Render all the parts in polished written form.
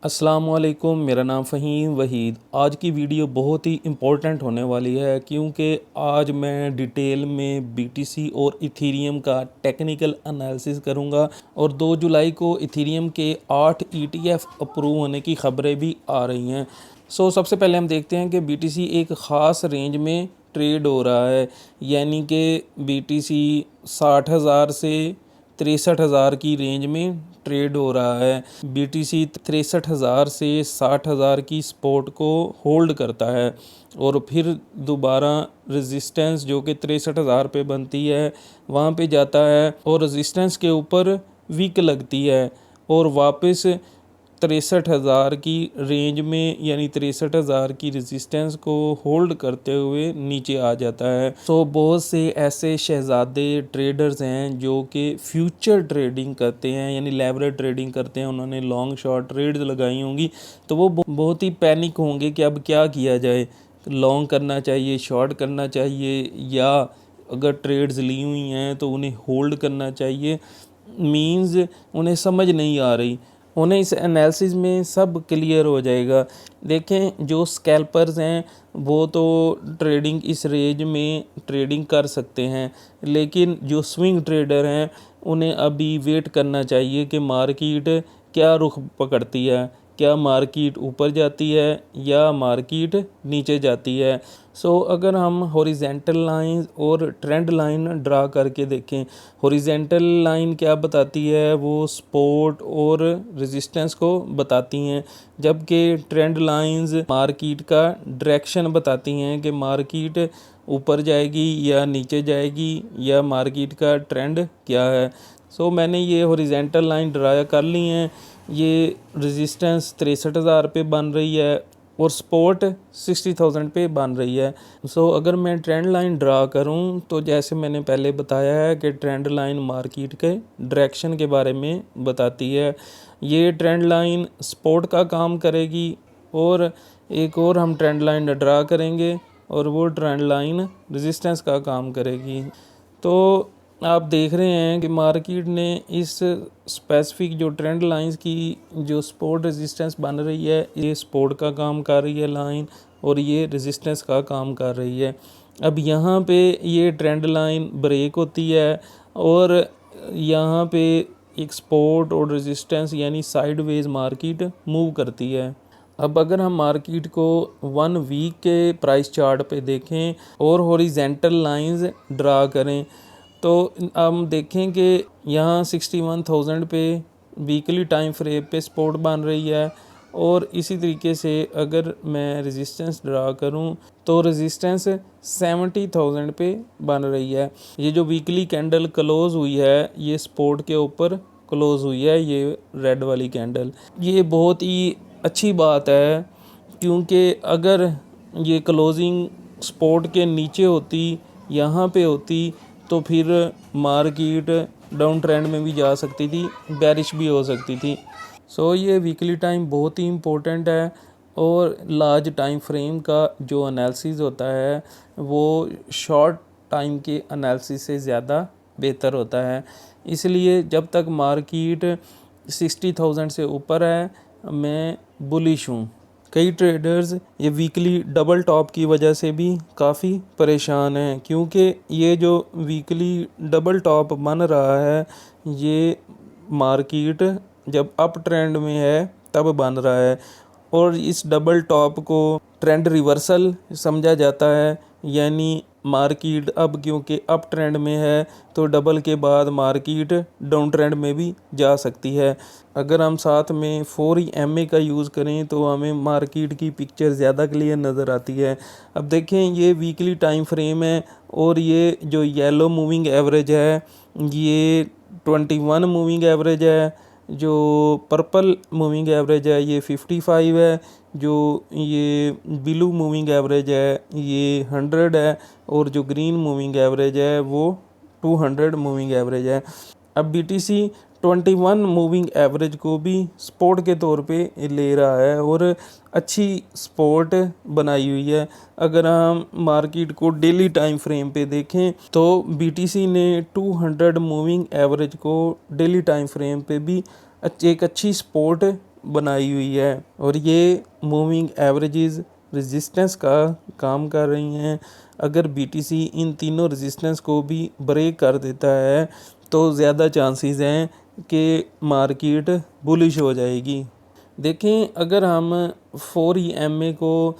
अस्सलामुअलैकुम, मेरा नाम फ़हीम वहीद। आज की वीडियो बहुत ही इम्पोर्टेंट होने वाली है क्योंकि आज मैं डिटेल में बीटीसी और इथेरियम का टेक्निकल एनालिसिस करूंगा और 2 जुलाई को इथेरियम के 8 ईटीएफ अप्रूव होने की ख़बरें भी आ रही हैं। सबसे पहले हम देखते हैं कि बीटीसी एक ख़ास रेंज में ट्रेड हो रहा है, यानी कि बीटीसी 60,000 से 63,000 की रेंज में ट्रेड हो रहा है। बीटीसी 63,000 से 60,000 की सपोर्ट को होल्ड करता है और फिर दोबारा रेजिस्टेंस जो कि 63,000 पे बनती है वहाँ पे जाता है और रेजिस्टेंस के ऊपर वीक लगती है और वापस 63,000 की रेंज में यानी 63,000 की रेजिस्टेंस को होल्ड करते हुए नीचे आ जाता है। बहुत से ऐसे शहजादे ट्रेडर्स हैं जो कि फ्यूचर ट्रेडिंग करते हैं यानी लेवरेज ट्रेडिंग करते हैं, उन्होंने लॉन्ग शॉर्ट ट्रेड्स लगाई होंगी, तो वो बहुत ही पैनिक होंगे कि अब क्या किया जाए, लॉन्ग करना चाहिए, शॉर्ट करना चाहिए, या अगर ट्रेड्स ली हुई हैं तो उन्हें होल्ड करना चाहिए। मींस उन्हें समझ नहीं आ रही। उन्हें इस एनालिसिस में सब क्लियर हो जाएगा। देखें, जो स्कैल्पर्स हैं वो तो ट्रेडिंग इस रेंज में ट्रेडिंग कर सकते हैं, लेकिन जो स्विंग ट्रेडर हैं उन्हें अभी वेट करना चाहिए कि मार्केट क्या रुख पकड़ती है, क्या मार्केट ऊपर जाती है या मार्केट नीचे जाती है। अगर हम हॉरिजेंटल लाइन और ट्रेंड लाइन ड्रा करके देखें, हॉरिजेंटल लाइन क्या बताती है, वो सपोर्ट और रेजिस्टेंस को बताती हैं, जबकि ट्रेंड लाइंस मार्केट का डायरेक्शन बताती हैं कि मार्केट ऊपर जाएगी या नीचे जाएगी या मार्केट का ट्रेंड क्या है। मैंने ये हॉरिजेंटल लाइन ड्रा कर ली हैं। ये रेजिस्टेंस 63,000 पे बन रही है और सपोर्ट 60,000 पे बन रही है। अगर मैं ट्रेंड लाइन ड्रा करूं तो जैसे मैंने पहले बताया है कि ट्रेंड लाइन मार्केट के डायरेक्शन के बारे में बताती है। ये ट्रेंड लाइन सपोर्ट का काम करेगी और एक और हम ट्रेंड लाइन ड्रा करेंगे और वो ट्रेंड लाइन रेजिस्टेंस का काम करेगी। तो आप देख रहे हैं कि मार्केट ने इस स्पेसिफिक जो ट्रेंड लाइंस की जो सपोर्ट रेजिस्टेंस बन रही है, ये सपोर्ट का काम कर रही है लाइन और ये रेजिस्टेंस का काम कर रही है। अब यहाँ पे ये ट्रेंड लाइन ब्रेक होती है और यहाँ पे एक सपोर्ट और रेजिस्टेंस यानी साइडवेज मार्केट मूव करती है। अब अगर हम मार्केट को 1 वीक के प्राइस चार्ट पे देखें और हॉरिजेंटल लाइंस ड्रा करें तो हम देखें कि यहाँ 61,000 पे वीकली टाइम फ्रेम पे सपोर्ट बन रही है और इसी तरीके से अगर मैं रेजिस्टेंस ड्रा करूँ तो रेजिस्टेंस 70,000 पे बन रही है। ये जो वीकली कैंडल क्लोज़ हुई है ये सपोर्ट के ऊपर क्लोज़ हुई है, ये रेड वाली कैंडल। ये बहुत ही अच्छी बात है क्योंकि अगर ये क्लोजिंग सपोर्ट के नीचे होती, यहाँ पे होती, तो फिर मार्केट डाउन ट्रेंड में भी जा सकती थी, बेरिश भी हो सकती थी। ये वीकली टाइम बहुत ही इम्पोर्टेंट है और लार्ज टाइम फ्रेम का जो एनालिसिस होता है वो शॉर्ट टाइम के एनालिसिस से ज़्यादा बेहतर होता है। इसलिए जब तक मार्केट 60,000 से ऊपर है मैं बुलिश हूँ। कई ट्रेडर्स ये वीकली डबल टॉप की वजह से भी काफ़ी परेशान हैं क्योंकि ये जो वीकली डबल टॉप बन रहा है ये मार्केट जब अप ट्रेंड में है तब बन रहा है और इस डबल टॉप को ट्रेंड रिवर्सल समझा जाता है, यानी मार्केट अब क्योंकि अप ट्रेंड में है तो डबल के बाद मार्केट डाउन ट्रेंड में भी जा सकती है। अगर हम साथ में 4EMA का यूज़ करें तो हमें मार्केट की पिक्चर ज़्यादा क्लियर नज़र आती है। अब देखें, ये वीकली टाइम फ्रेम है और ये जो येलो मूविंग एवरेज है ये 21 मूविंग एवरेज है, जो पर्पल मूविंग एवरेज है ये 55 है, जो ये ब्लू मूविंग एवरेज है ये 100 है और जो ग्रीन मूविंग एवरेज है वो 200 मूविंग एवरेज है। अब बीटीसी 21 मूविंग एवरेज को भी सपोर्ट के तौर पे ले रहा है और अच्छी सपोर्ट बनाई हुई है। अगर हम मार्केट को डेली टाइम फ्रेम पे देखें तो बीटीसी ने 200 मूविंग एवरेज को डेली टाइम फ्रेम पे भी एक अच्छी सपोर्ट बनाई हुई है और ये मूविंग एवरेजेस रेजिस्टेंस का काम कर रही हैं। अगर बीटीसी इन तीनों रेजिस्टेंस को भी ब्रेक कर देता है तो ज़्यादा चांसेस हैं कि मार्केट बुलिश हो जाएगी। देखें, अगर हम 4 EMA को,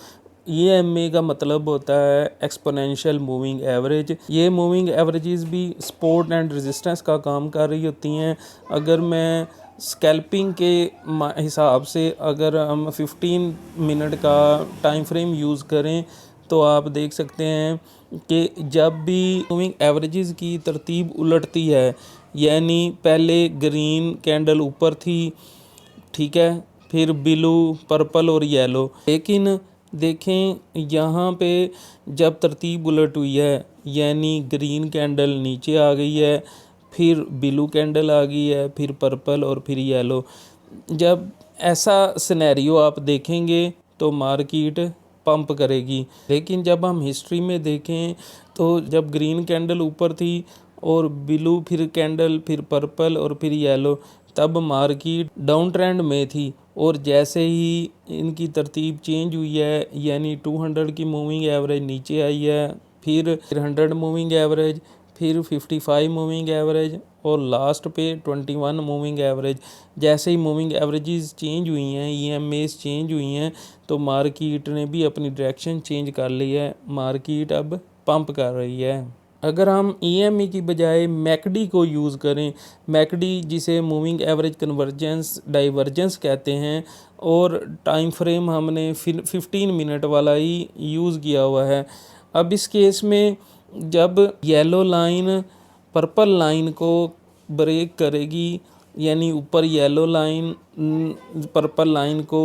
EMA का मतलब होता है एक्सपोनेंशियल मूविंग एवरेज, ये मूविंग एवरेजेस भी सपोर्ट एंड रेजिस्टेंस का काम कर रही होती हैं। अगर मैं स्कैल्पिंग के हिसाब से अगर हम 15 मिनट का टाइम फ्रेम यूज़ करें तो आप देख सकते हैं कि जब भी मूविंग एवरेजेस की तरतीब उलटती है, यानी पहले ग्रीन कैंडल ऊपर थी, ठीक है, फिर ब्लू, पर्पल और येलो, लेकिन देखें यहाँ पे जब तरतीब उलट हुई है, यानी ग्रीन कैंडल नीचे आ गई है, फिर ब्लू कैंडल आ गई है, फिर पर्पल और फिर येलो, जब ऐसा सिनेरियो आप देखेंगे तो मार्केट पंप करेगी। लेकिन जब हम हिस्ट्री में देखें तो जब ग्रीन कैंडल ऊपर थी और ब्लू फिर कैंडल, फिर पर्पल और फिर येलो, तब मार्केट डाउन ट्रेंड में थी। और जैसे ही इनकी तरतीब चेंज हुई है, यानी 200 की मूविंग एवरेज नीचे आई है, फिर 100 मूविंग एवरेज, फिर 55 मूविंग एवरेज और लास्ट पे 21 मूविंग एवरेज, जैसे ही मूविंग एवरेजेस चेंज हुई हैं, EMAs चेंज हुई हैं, तो मार्केट ने भी अपनी डायरेक्शन चेंज कर ली है। मार्केट अब पंप कर रही है। अगर हम EMA की बजाय मैकडी को यूज़ करें, मैकडी जिसे मूविंग एवरेज कन्वर्जेंस डाइवर्जेंस कहते हैं, और टाइम फ्रेम हमने 15 मिनट वाला ही यूज़ किया हुआ है। अब इस केस में जब येलो लाइन पर्पल लाइन को ब्रेक करेगी, यानी ऊपर येलो लाइन पर्पल लाइन को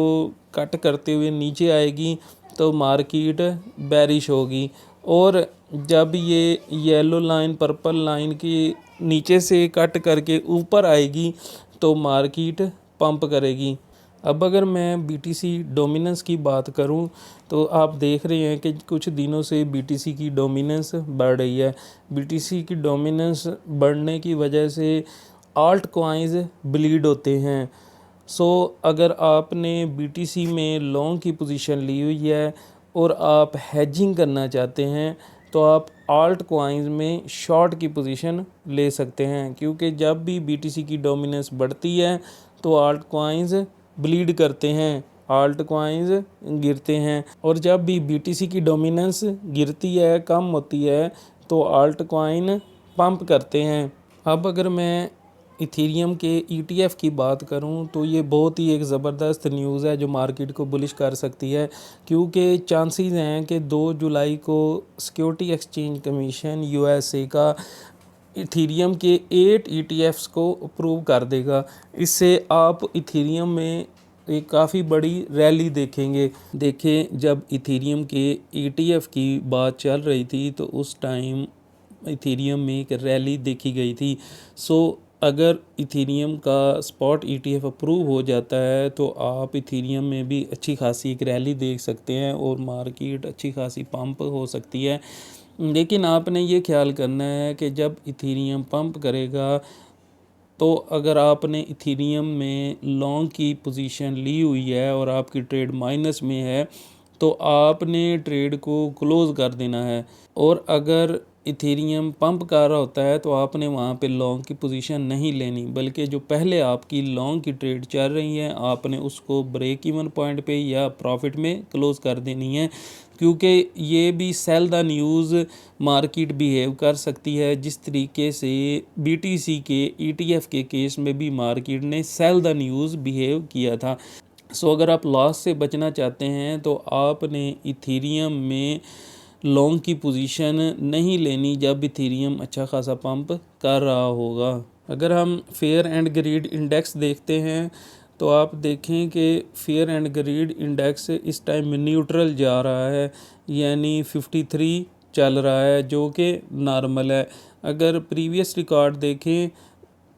कट करते हुए नीचे आएगी, तो मार्केट बेरिश होगी। और जब ये येलो लाइन पर्पल लाइन के नीचे से कट करके ऊपर आएगी तो मार्केट पंप करेगी। अब अगर मैं BTC डोमिनेंस की बात करूं तो आप देख रहे हैं कि कुछ दिनों से BTC की डोमिनेंस बढ़ रही है। BTC की डोमिनेंस बढ़ने की वजह से आल्ट कॉइन्स ब्लीड होते हैं। सो अगर आपने BTC में लॉन्ग की पोजीशन ली हुई है और आप हेजिंग करना चाहते हैं तो आप आल्ट कॉइन्स में शॉर्ट की पोजीशन ले सकते हैं, क्योंकि जब भी BTC की डोमिनेंस बढ़ती है तो आल्ट कॉइन्स ब्लीड करते हैं, आल्ट कॉइन्स गिरते हैं, और जब भी BTC की डोमिनेंस गिरती है, कम होती है, तो आल्ट कॉइन पंप करते हैं। अब अगर मैं इथेरियम के ETF की बात करूं तो ये बहुत ही एक ज़बरदस्त न्यूज़ है जो मार्केट को बुलिश कर सकती है, क्योंकि चांसेस हैं कि 2 जुलाई को सिक्योरिटी एक्सचेंज कमीशन USA का इथेरियम के 8 ETFs को अप्रूव कर देगा। इससे आप इथेरियम में एक काफ़ी बड़ी रैली देखेंगे। देखें, जब इथेरियम के ETF की बात चल रही थी तो उस टाइम इथेरियम में एक रैली देखी गई थी। सो अगर इथेरियम का स्पॉट ETF अप्रूव हो जाता है तो आप इथेरियम में भी अच्छी खासी एक रैली देख सकते हैं और मार्केट अच्छी खासी पंप हो सकती है। लेकिन आपने ये ख्याल करना है कि जब इथेरियम पंप करेगा तो अगर आपने इथेरियम में लॉन्ग की पोजीशन ली हुई है और आपकी ट्रेड माइनस में है तो आपने ट्रेड को क्लोज़ कर देना है। और अगर इथेरियम पंप कर रहा होता है तो आपने वहाँ पे लॉन्ग की पोजीशन नहीं लेनी, बल्कि जो पहले आपकी लॉन्ग की ट्रेड चल रही है आपने उसको ब्रेक इवन पॉइंट पे या प्रॉफिट में क्लोज़ कर देनी है, क्योंकि ये भी sell the news market behave कर सकती है जिस तरीके से BTC के ETF के केस में भी मार्केट ने सेल द न्यूज़ बिहेव किया था। सो अगर आप लॉस से बचना चाहते हैं तो आपने इथेरियम में लॉन्ग की पोजीशन नहीं लेनी जब इथेरियम अच्छा खासा पंप कर रहा होगा। अगर हम फेयर एंड ग्रीड इंडेक्स देखते हैं तो आप देखें कि फेयर एंड ग्रीड इंडेक्स इस टाइम न्यूट्रल जा रहा है, यानी 53 चल रहा है जो कि नॉर्मल है। अगर प्रीवियस रिकॉर्ड देखें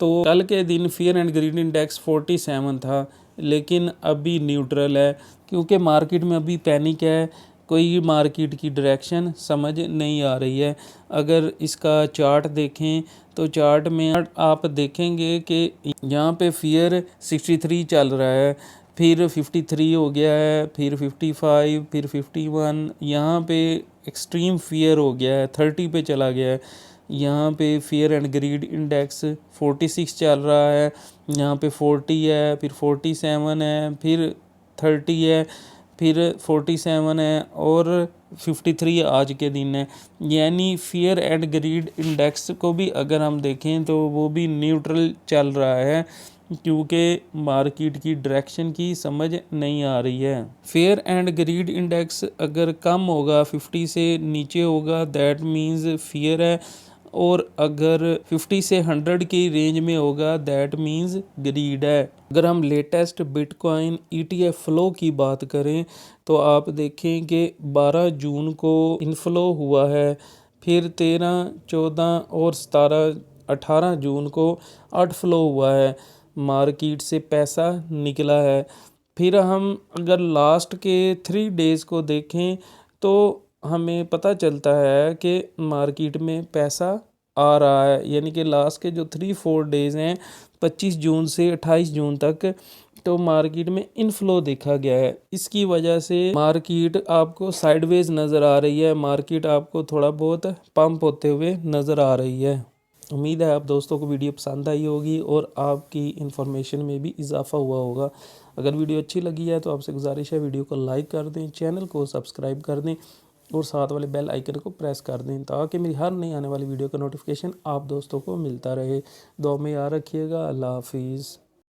तो कल के दिन फेयर एंड ग्रीड इंडेक्स 47 था, लेकिन अभी न्यूट्रल है, क्योंकि मार्केट में अभी पैनिक है, कोई मार्केट की डायरेक्शन समझ नहीं आ रही है। अगर इसका चार्ट देखें तो चार्ट में आप देखेंगे कि यहाँ पे फियर 63 चल रहा है, फिर 53 हो गया है, फिर 55, फिर 51। यहाँ पे एक्सट्रीम फियर हो गया है, 30 पे चला गया है। यहाँ पे फियर एंड ग्रीड इंडेक्स 46 चल रहा है, यहाँ पे 40 है, फिर 47 है, फिर 30 है, फिर 47 है और 53 आज के दिन है। यानी फियर एंड ग्रीड इंडेक्स को भी अगर हम देखें तो वो भी न्यूट्रल चल रहा है, क्योंकि मार्केट की डायरेक्शन की समझ नहीं आ रही है। फेयर एंड ग्रीड इंडेक्स अगर कम होगा, 50 से नीचे होगा, दैट मीन्स फियर है, और अगर 50 से 100 की रेंज में होगा दैट मीन्स ग्रीड है। अगर हम लेटेस्ट बिटकॉइन ETF फ्लो की बात करें तो आप देखें कि 12 जून को इनफ्लो हुआ है, फिर 13, 14 और 17, 18 जून को आउटफ्लो हुआ है, मार्केट से पैसा निकला है। फिर हम अगर लास्ट के 3 डेज़ को देखें तो हमें पता चलता है कि मार्केट में पैसा आ रहा है, यानी कि लास्ट के जो 3-4 डेज़ हैं 25 जून से 28 जून तक, तो मार्केट में इनफ्लो देखा गया है। इसकी वजह से मार्केट आपको साइडवेज नज़र आ रही है, मार्केट आपको थोड़ा बहुत पंप होते हुए नज़र आ रही है। उम्मीद है आप दोस्तों को वीडियो पसंद आई होगी और आपकी इन्फॉर्मेशन में भी इजाफा हुआ होगा। अगर वीडियो अच्छी लगी है तो आपसे गुजारिश है वीडियो को लाइक कर दें, चैनल को सब्सक्राइब कर दें और साथ वाले बेल आइकन को प्रेस कर दें, ताकि मेरी हर नई आने वाली वीडियो का नोटिफिकेशन आप दोस्तों को मिलता रहे। दुआ में याद रखिएगा। अल्लाह हाफिज़।